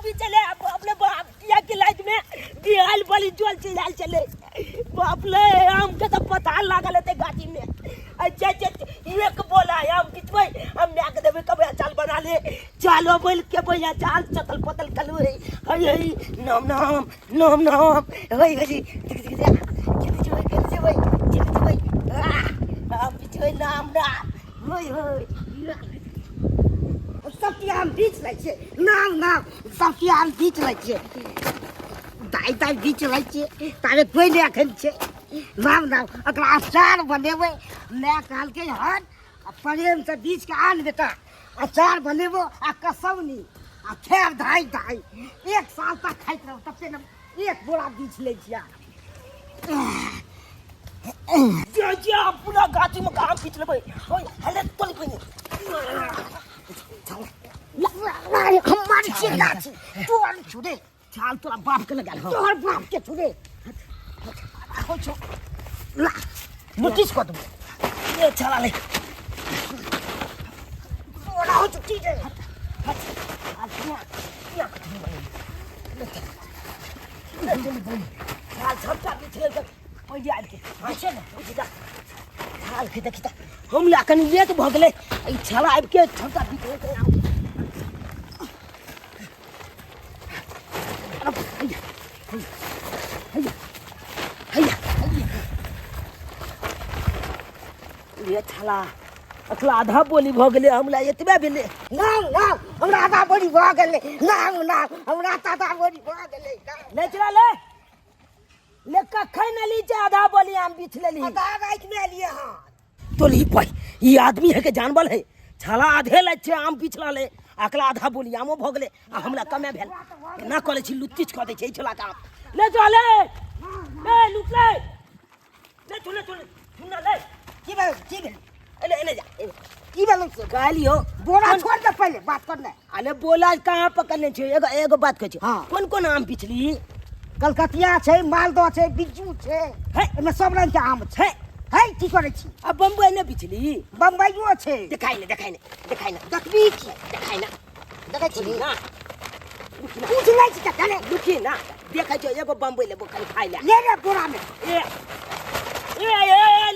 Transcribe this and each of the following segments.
भी चले अपने बाप किया की लाइट में बिहाल बली जोल चिल्लाल चले बाप ले हम के तो पता लागल ते गाड़ी में अच्छा एक बोला हम कितवे हम ना के देबे कबे चाल बना ले चालो बोल के भैया चाल चतल पतल कलू रे हई नाम नाम नाम नाम हई गजी के जे भाई हम बिचोय नाम ना होय होय सबके हम बीच लै छे नाम नाम सबके हम बीच लै छे दाई दाई बीच लै छे तारे कोई ले अखन छे नाम नाम अकरा अचार बनेबै मैं काल के हन प्रेम से बीच के आन बेटा अचार बनेबो आ कसौनी आ खेर धाई धाई एक साल तक खाइत रहो तब से एक बोरा बीच लै छिया जे पूरा गाछी में काम पीछ लेबै ओय हले तोल पहिने हमारी चिंता थी तू और छुड़े चाल तोरा बाप के लगा तोहर बाप के छुड़े हो छो ला नोटिस कर दो ये चला ले ओरा हो चुकी है या चाल सबका पीछे तक ओ यार के हां ना ओ जा चाल खिता खिता हम लाकन लेट भ गेले ई छला आब के छोटा पीछे के ये छला अखला आधा बोली भ गेले हमरा एतबे भेले नाम नाम हमरा आधा बोली भ गेले नाम नाम हमरा आधा बोली भ गेले ले चला ले कखै न ली जे आधा बोली हम बिछ लेली आधा राख में लिए हां तो ली पई ई आदमी है के जानबल है छला आधे ले छे आम बिछला ले अकला आधा बोली आमो भ गेले आ हमरा कमे भेल ना करे छी लुत्तीच क दे छै छला काम ले चले ले लुट ले चले सुन ले की भेल एले जा की भेल गालियो बोरा छोड़ दे पहले बात करने अरे बोला कहां पकड़ने छै एगो बात कह छै कोन कोन आम बिछली कलकतिया छै मालदह छै बिज्जू छै एमे सब रंग के आम छै है की करे छी अब बम्बई ने बिछली बम्बईयो छै देखाइ ने देखबी की देखाइ छी ना पूछ ले छी कने दुखी ना देखै छै एगो बम्बई लेबो खाली खाइ ले रे बोरा में ए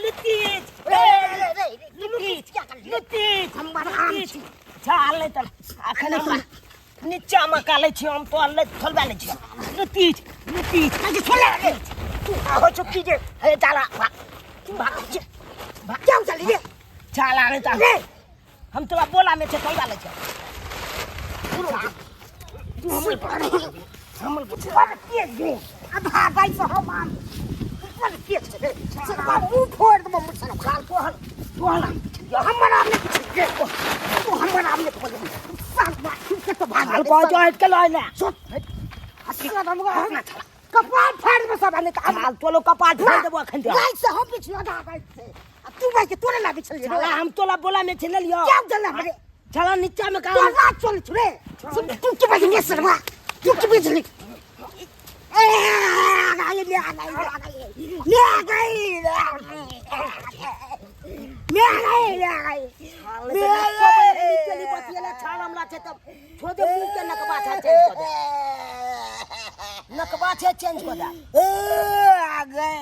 लिट्टी क्या कर लिट्टी हमारा आम छी चाल ले त अखन नीचा में काले छी हम तो ले थलबा ले छी लिट्टी आज छोले तू हो चुकी जे हे चाला भाग क्या चली रे चाला रे ता हम तोरा बोला में से थलबा ले छी तू हमल पूछ के गे आधा गाय से हम आम पर के छे सरवा मुंह फोड़ दे मुसला खाल को हमरा हमने कुछ तो हमरा हमने को साथ बात के तो भाग को जो हट के लाइले हसना हमगा कपाल फाड़ दे सब ने कमाल तोलो कपाल फाड़ देबो अखन गाय से हम पिछला दा गाय से अब तू भाई के तोरे ला बिछल रे हम तोला बोला में छले लियो क्या जला रे चला नीचा में का तो ना चल रे तू के भाई ने सरवा तू के बिजली नकबा चेंज कर दे आ गई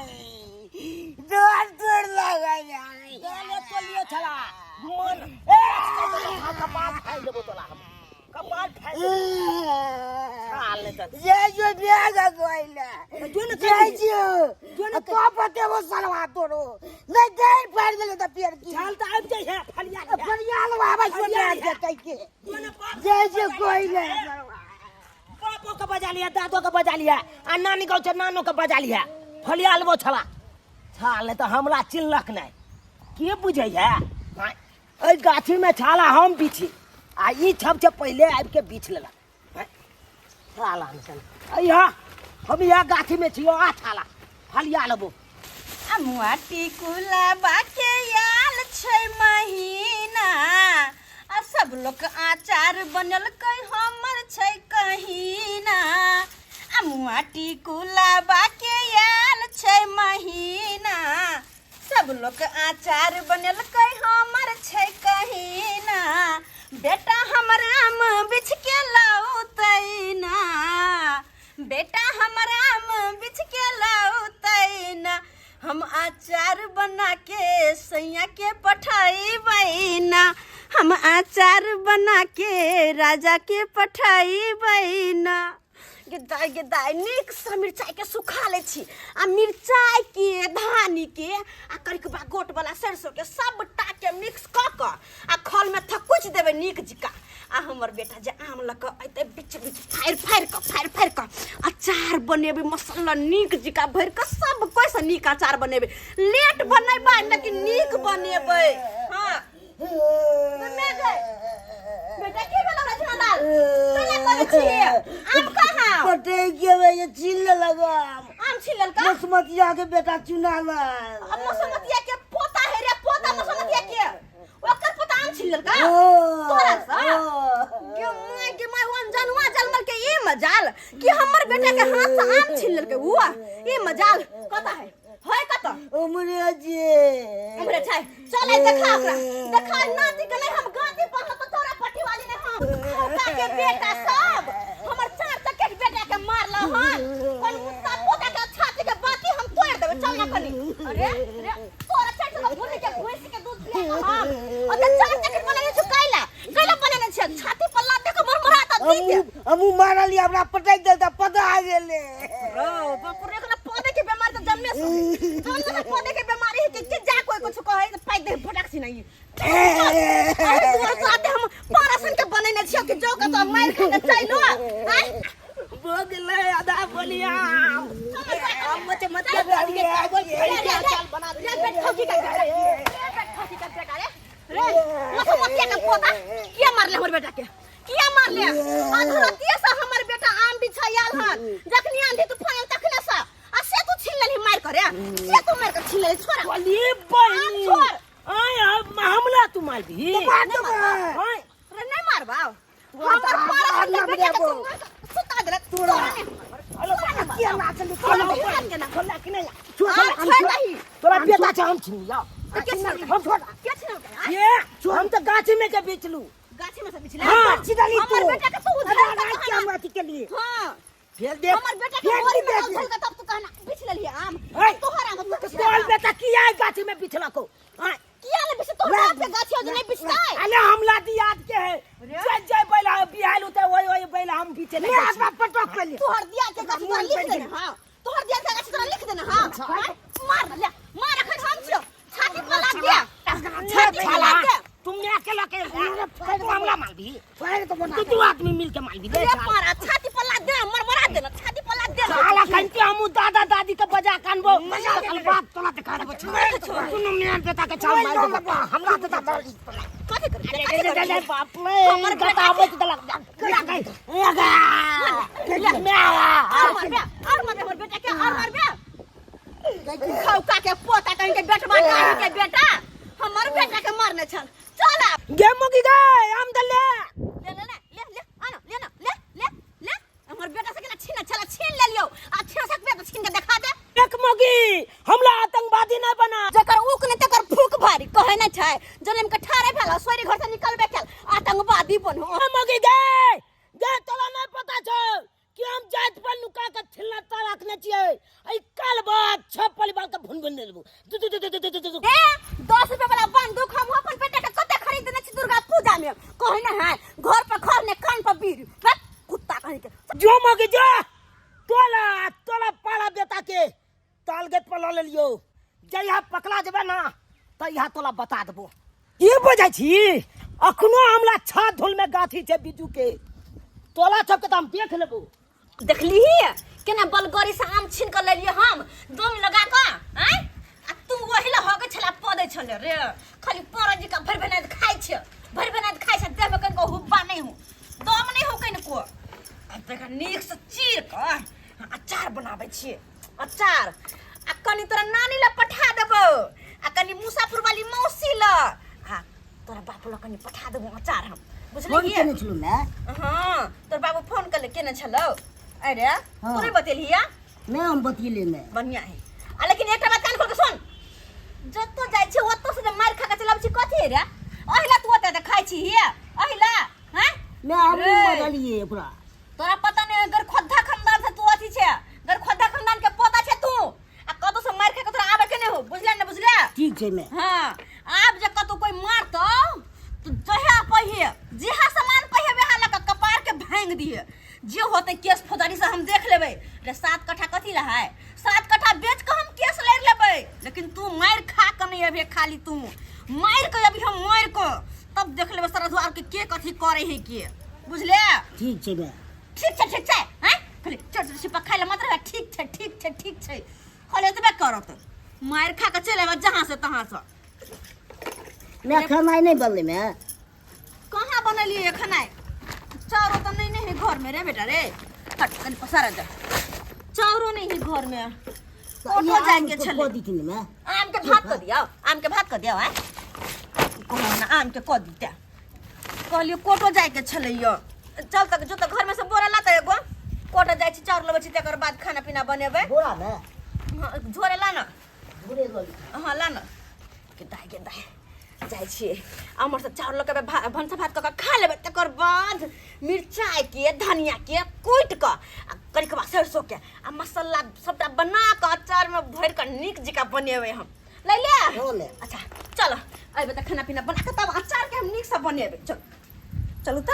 दौड़ दौड़ लगा गाने तो लिए चला मन कपाल खाई देबो तोला हम कपाल खाई हाल ले त ये जो बेगा गोइला जो न तो पते वो सलवा तोरो नहीं गई फाड़ गेले त पेड़ की चाल त आब जाय है फलिया बाबा सोने के कह के जे गोइला बापो के बजा लिया दादो के बजा लिया आ नानी कहै छ नानो के बजा लिया फलिया अलबो छला छाल त हमरा चिल्लक नै के बुझै है ए गाछी में छाला हम बिछी आ ई छब से पहले आब के बीच लेला छाला हम अइहा हम या गाछी में छियो आ छाला फलिया लेबो आ मुआटी कुला बाके याल छै महीना आ सब लोग आचार बनल कई हमर छै कहीना आ मुआटी कुला बाके याल छै महीना सब लोग आचार बनल कई हमर छै कहीना बेटा हमरा आम बिछ के लाउ तैना बना के राजा के पठाई बहिना गे दाई नीक सा मिरचाई के सुखा ले छी आ मिरचाई के धानी के आ करिक बा गोट वाला सरसों के सब के मिक्स क क आ खल में थकुच देबे नीक जिका आ हमर बेटा जे आम लक अइते बिच बिच फायर क अचार बनेबे मसाला नीक जिका भर क सब कोई से नीक अचार बनेबे लेट बनेबा लेकिन नीक बनेबे हां मैं गए बेटा के वाला रचनालाल चला करे छी आम कहां पटे के वे ये छिल लगा आम छिलल का मसमतिया के बेटा चुनाला अब मसमतिया के पोता है रे पोता मसमतिया के ओकर पोता आम छिलल का तोरा सा के मैं वन जनवा जलमल के ई मजाल कि हमर बेटा के हाथ से आम छिलल के हुआ ई मजाल कता है कता उमरे जे हमरे छै चले देखा ओकरा नाती के नहीं हम गांधी पहल तो तोरा पट्टी वाली ने हम का के बेटा सब हमर चार चक्के बेटा के मारला हन कोन मुत्ता पोता के छाती के बाती हम तोड़ देबे चल ना कनी अरे तोरा चार चक्के भूल के भैंस के दूध पिए हम अते चार चक्के बने कैला बने छै छाती पर लात देख मरमराता दी हमू मारली हमरा पटाई देता पता आ गेले रो बापुरे के पौधे के बीमारी तो जन्मे से जन्मे पौधे के बीमारी है कि जा कोई कुछ कहे तो पाई दे फटाक सी नहीं अरे तोरा साथे हम पारासन के बनेने छियो कि जो के तो मार के चलो हो गेले आधा बलिया हम मत के चल बना दे पेट ठोकी का बेटा रे मसमतिया का पोता किया मारले हमर बेटा के किया मारले अधरतिया से हमर बेटा आम बिछायल हन जखनी आंधी तूफान तखने से आ से तू छीन लेली मार करे से तू मार के छीन लेली छोरा बोली बहनी छोड़ आय हमला तू मार दी हां रे नहीं मारबा हमर पारा के बेटा के सुता दे तोरा किया ना चल खोला कि नहीं तोरा बेटा छ हम छीन लिया हम छोड़ क्या छीन ये हम तो गाछी में के बेचलू गाछी में से बिछले हां सीधा ली हमर बेटा के तू उधार क्या माती के लिए हां फिर देख हमर बेटा के मोरी में उछल के तब तू कहना बिछ लेली आम तोहरा हम तोल बेटा किया है गाछी में बिछला को हां किया ले बिछ तो बाप के गाछी जो नहीं बिछता है अरे हमला दी याद के है जय जय बैला बिहाल उते ओए बैला हम पीछे नहीं हाथ पटक पे ले तोहर दिया के गाछी तोरा लिख देना हां तोहर दिया के गाछी तोरा लिख देना हां मार ले मार अखन हम छियो छाती पर लाग दिया छाती पर लाग के तुमने अकेला के हमला मार दी तू आदमी मिल के मार दी रे मारा छाती पर लाग दे मरमरा देना छाती पर लाग दे साला कंटी हम दादा दादी के बजा कानबो कल बात तोला ते कानबो सुनो ने बेटा के छाल मार दे हमला तो कथि कर बाप रे हमर गतावे के लग और मार हमर बेटा के और मार बे खौका के पोता कहीं के बेटवा कहीं के बेटा हमर बेटा के मारने छल चल गे मुगी गए हम दले ले आना ले हमर बेटा से केना छीन ले लियो आ छीन सकबे तो छीन के दिखा दे एक मुगी हमला आतंकवादी न बना जकर उक ने तकर फूक भारी कहे न छै जन्म के ठारे भेला सोरी घर से निकलबे केल आतंकवादी बनो मुगी गए तोला नहीं पता छ कि हम जात पर लुका के छिलता रखने छिए आई कल बात छ परिवार के भुन भुन देबू 10 रुपए वाला बंदूक हम अपन बेटा के कते खरीद देने छी दुर्गा पूजा में कहे न है घर पर खर ने कान पर बीर कुत्ता कहीं के जो मगे जो तोला पाला बेटा के तालगेट पर ल लियो जइहा पकड़ा जेबे ना त यहा तोला बता देबो की बजै छी अखनो हमला छा धुल में गाथी छै बिजू के तोला सब के हम देख लेबो देखली ही केना बलगरी से आम छीन के ले लिए हम दम लगा के हैं आ तू वही ल होगे छला पदे छले रे खाली परजी का भर बनात खाइ छ देह में कनको हुब्बा नहीं हूं दम नहीं हो कनको अब देखा नीक से चीर के अचार बनाबै छी अचार आ कनी तोरा नानी ला पठा देबो आ कनी मुसाफिर वाली मौसी ला आ तोरा बाप ला कनी पठा देबो अचार हम बुझली केने छलु ना हां तोर बाबू फोन कर ले केने छलो अरे तोरे बतेलिया नहीं हम बतिले ने बढ़िया है आ लेकिन एकटा बात कान खोल के सुन जत्तो जाय छै ओत्तो से मार खा के चलब छी कथि रे अहिला तू ओते खाइ छी हिया अहिला हैं मैं हम बदलिए पूरा तोरा पता नहीं अगर खोद्धा खानदान से तू अथी छै अगर खोद्धा खानदान के पोता छै तू आ कतो से मार खा के तोरा आबे के नहीं हो बुझले न बुझले ठीक छै मैं हां आब जे कतो कोई मारतो तो जहे पहिए जेहा सामान पहिए बेहा लगा कपार के भांग दिए जे होते केस फौजदारी से हम देख लेबै। रे 7 कट्ठा कथी रहा है 7 कट्ठा बेच के हम केस ले लेबै। लेकिन तू मार खा के नहीं अबे खाली तू मार के अभी हम मार के तब देख लेबै सरद्वार के कथी करे है के बुझले। ठीक छै बे ठीक छै हैं खाली चट छिपा खाइ ले मत रहे। ठीक छै खाली एतबे करत मार खा के चले जहां से तहां से। मैं खाना नहीं बनले मैं कहाँ बनलिए खाना चाउरो तो नहीं है घर में रे बेटा रे। हट कनी पसारा जा चाउरो नहीं है घर में। ऑटो जाएंगे चले दी थी मैं आम के भात कर दिया है कहो ना आम के कह दीता कहलिए कोटो जाए के छलैया। चल तक जो तक घर में से बोरा लाता एगो कोटो जाय छी चाउर लेबै छी तकर बाद खाना पीना बनेबै। बोरा ना झोरे ला ना झोरे गली हां ला ना के दाई जाय छी अमर से चाउर लके भंसा भात क खा लेबै तकर बाद मिरचाई के धनिया के कूट क करिकबा सरसों के आ मसाला सबटा बना क अचार में भर क नीक जिका बनेबै हम। ले ले अच्छा चलो अबे त खाना पीना बना के तब अचार के हम नीक से बनेबै। चलू त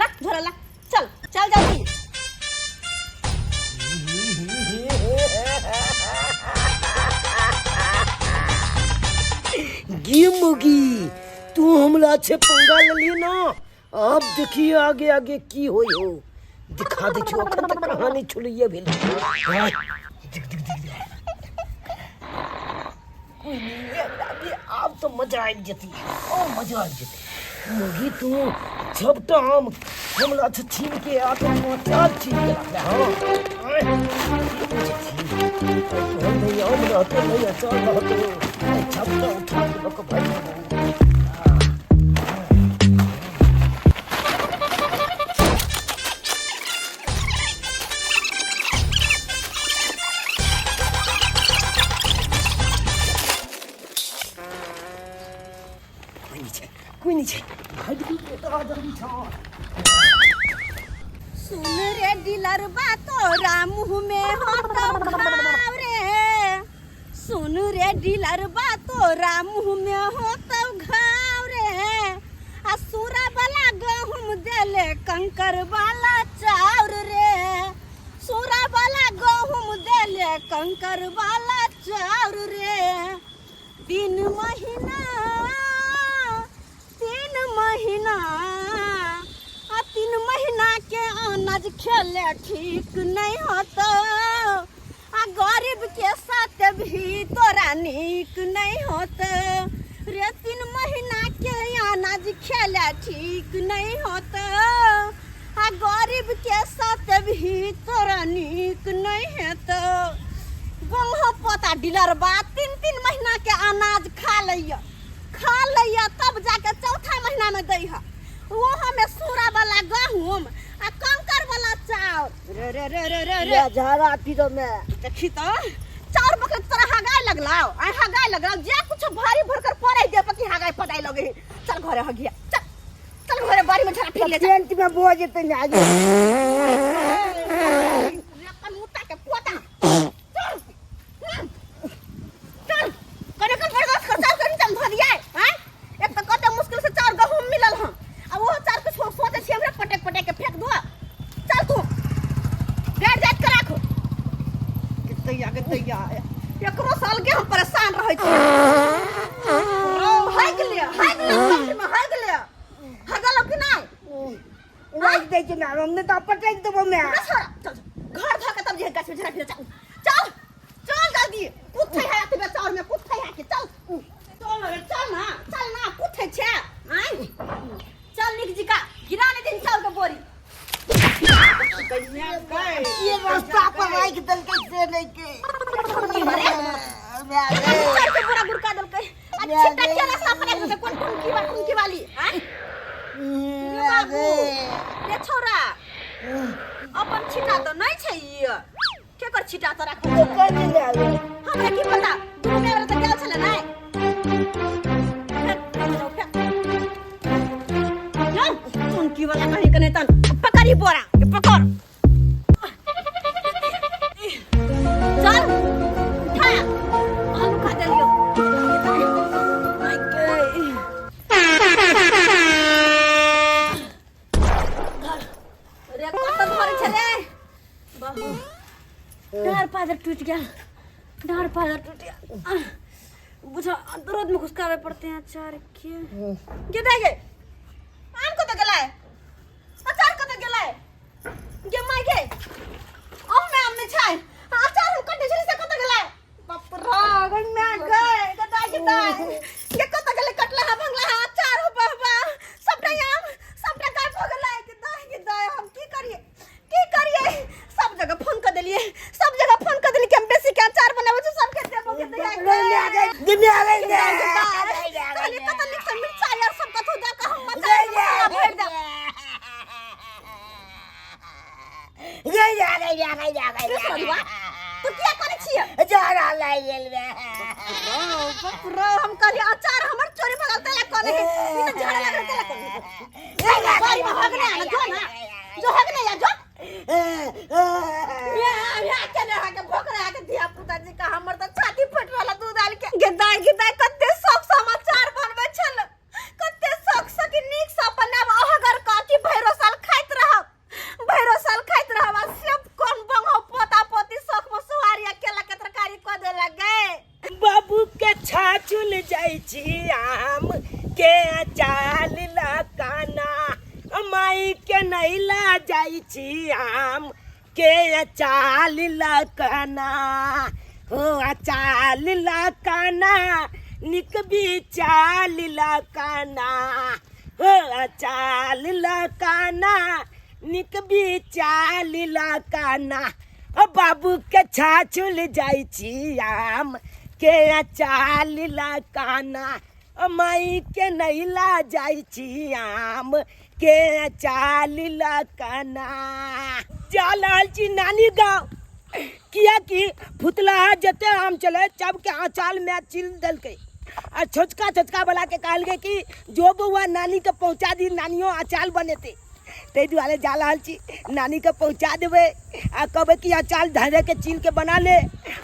ला झोरा ला चल जल्दी। गी मुगी तू हमला से पंगा ले ना अब देखिए आगे की होई हो दिखा दे छो कहानी छुलिए भेल। अब तो मजा आ जती मजा आ जती मुगी तू सबटा हम हमला से छीन के आके चार छीन के हां नहीं हमरा तो नहीं चल तो सबटा उठा के भाई कोई नहीं भाई बेटा जल्दी छा। सुन रे डीलर तोरा मुँह में हो तो घाव रे। सुन रे डीलर तोरा मुँह में हो तो घाव रे। आ सूरा वाला गहूम देले कंकर वाला चाउर रे। सूरा वाला गहूम देले कंकर वाला चाउर रे। 3 महीना के अनाज खेले ठीक नहीं होता आ गरीब के साथ भी तोरा नीक नहीं होता रे। 3 महीना के अनाज खेले ठीक नहीं होता आ गरीब के साथ भी तोरा नीक नहीं होता। गंहो पता डीलर बा 3 महीना के अनाज खा लिया तब जाके चौथा महीना में दै है वो हमें सूरा वाला गहूम आ कंकर वाला चाउर रे झाड़ा पीरो में देखी तो चाउर बके तोरा हगाय लगलाओ जे कुछ भारी भरकर पड़े दे पकी हगाय पटाई लगे। चल घरे हगिया चल घरे बारी में झड़ा फिर ले टेंट में बो जेते ना आगे अपन मुता के पोता चल कने कर बर्दाश्त कर चाउर कनी तम ध दिया हैं। एक तो कते मुश्किल से चाउर गहूम मिलल हम आ वो चाउर के सोचे छी हमरा पटक के फेंक दो। चल तू गाड़ जात के राखो गतैया एकरो साल के हम परेशान रहै छी। हाय गेलिया हगल कि नहीं राख दे छी ना हमने तो पटक देबो मैं चल घर धके तब जे गाछ में झरा फिर चल जल्दी कुथे है अतबे चाउर में कुथे है कि चल ना कुथे छे आई चल निक जिका गिराने दिन चाउर के बोरी ये रास्ता पर राख दल कैसे नहीं के पूरा गुरका दल के अच्छा टटिया रास्ता पर से कौन की वाली हैं रे छोरा अपन छिटा तो नहीं छै ई के कर छिटा तो राख हमरा की पता दुनु में वाला तो गेल छले नहीं की वाला कहीं कने तन पकड़ी बोरा ये पकड़ चल उठा आलू खा दे लियो डार पादर टूट गया, डार पादर टूट गया। बुझा अंदर में घुसकावे पड़ते हैं अचार के देगे आम को तो गलाए अचार को तो गलाए ये मायके ओ मैं हमने छाए अचार हम कंडीशन से को तो गलाए बाप रे गन में गए गदाई ये को तो गले कटला हा भंगला हा अचार हो बाबा सबटा आम सबटा काय भगलाए गदाई हम की करिए सब जगह फोन कर दिए कि हम बेसी के अचार बनावे छ सब के देबो के दुनिया आ गई खाली पता लिख से मिर्चा यार सब का थोड़ा का हम मचा भर दे ये तू क्या करे छिए जरा लाई गेल बे बाप रे हम कहली अचार हमर चोरी भगल तेला कोने ई तो झाड़ा लग तेला कोने बारी में भागने आना जो हगने या जो या के ना के भोकरा के धिया पुता जी का हमर त छाती फट वाला दूध डाल के गिदाई कते शौक समाचार बनबे छल कते शौक से कि नीक से बनाब अहगर काकी भैरो साल खाइत रहब सब कोन बंगो पोता पोती शौक में सुहारिया केला के तरकारी क दे लगे बाबू के छाचुल जाई छी आम के अचाल लकाना माई के नैला जाई छी आम के अचाल लकाना हो अचाल लकाना निक बिचाल लकाना हो अचाल लकाना निक बिचाल लकाना बाबू के छाचुल जाई छी आम के अचाल लकाना माई के नैला जाई छी आम के अचाल लकाना जालाल छी नानी गाँव किया कि फुतला जते आम चले चब के आचाल में चिल दल के आ छोटका वाला के कहल गए कि जो बउआ नानी के पहुंचा दी नानियों अचाल बनेते ते दुआरे जालाल छी नानी के पहुंचा देवे आ कहबे कि अचाल धरे के चिल के बना ले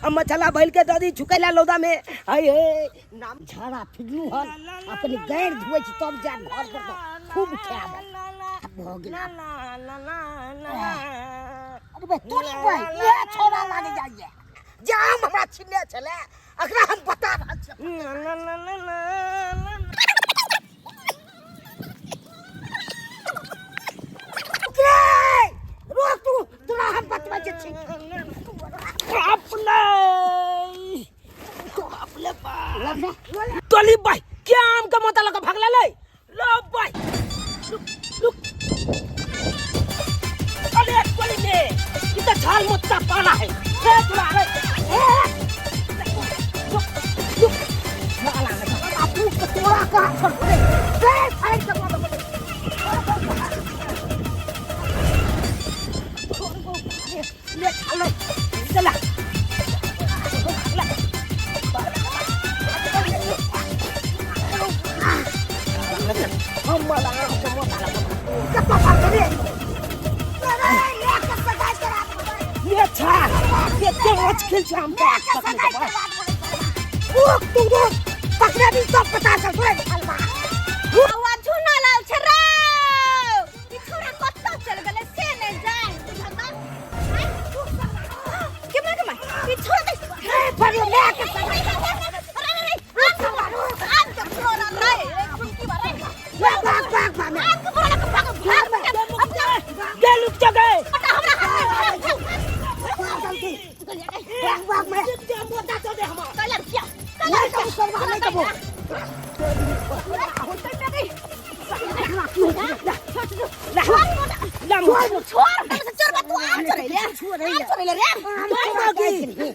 आ मछला भइल के ददी झुकेला लौदा में हे नाम झाड़ा फिगलू हन अपने गैर धुए छी तब जा घर पर खूब खाब हो गेला अरे बे तोरी भाई ये छोरा लागे जाइए जाम हमरा छिले चले अकरा हम बता रहल छी रोक तू तोरा हम बतवा छी अपने तोली भाई क्या आम का मोता लगा भागला ले लो भाई लुक अरे तोली ने इतना झाल मोता पाला है थोड़ा रे लुक माला लगा आपू तोरा का छोड़ दे फाइट करवा दो ले चला हम माला ये छा ये तेज खेल हम तू पकड़ा भी सब पता चल तोरे अलमा आवा झुना लाल छरा ई छोरा कत्ता चल गेले से ने जाय तू भगवान केमा ई छोरा हे पड़ियो ले के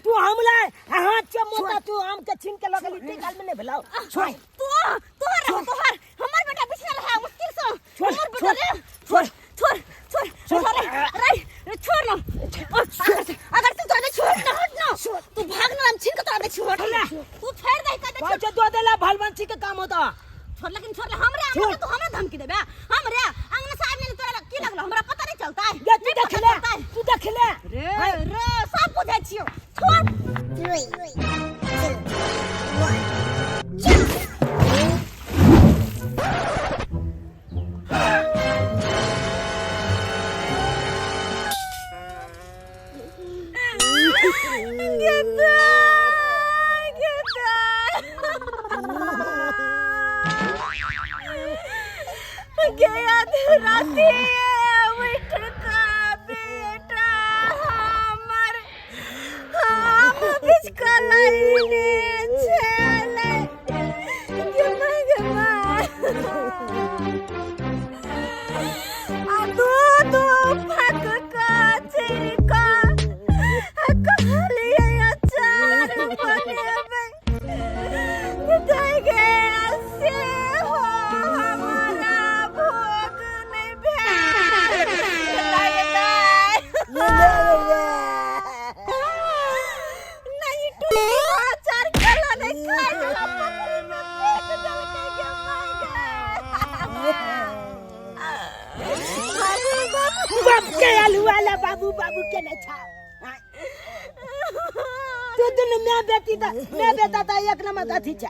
तू हमला हाथ से मोटा तू आम के छीन के लगली टिकाल में नहीं भेलाओ छोड़ तोहर हमर बेटा बिछल है मुश्किल से हमर बेटा रे छोड़ छोड़ ना अगर तू तो छोड़ ना हट ना तू भाग ना हम छीन के तोरा छोड़ तू छोड़ दे का बाजा दो देला भलवंशी के काम होता छोड़ लेकिन हमरे तू हमरा धमकी देबे हमरे अंगना साहब ने तोरा की लगलो हमरा पता नहीं चलता है तू देख ले रे सब बुझै छियो छोड़ 3 2 1 महीने छेले के मगमा आ दो फक का चिरका कहलिए अचार बनेबै देगे से हो हमारा भोग नहीं भेल नहीं टूटी अचार खला नहीं खाए पकड़ में पेट जल के बाप के आलू वाला बाबू बाबू के न छा तू दिन मैं बेटा था एक नंबर का थी छा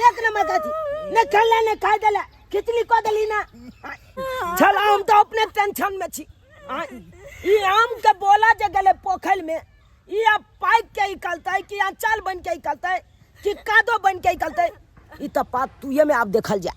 एक नंबर का थी न खल्ला न खाए दला खिचड़ी को दली ना चल हम तो अपने टेंशन में छी ई आम के बोला जे गले पोखल में ई अब पाइप के निकलता है कि अचार बन के निकलता है कि कादो बन के निकलता है ई तो बात तू ये में आप देखल जा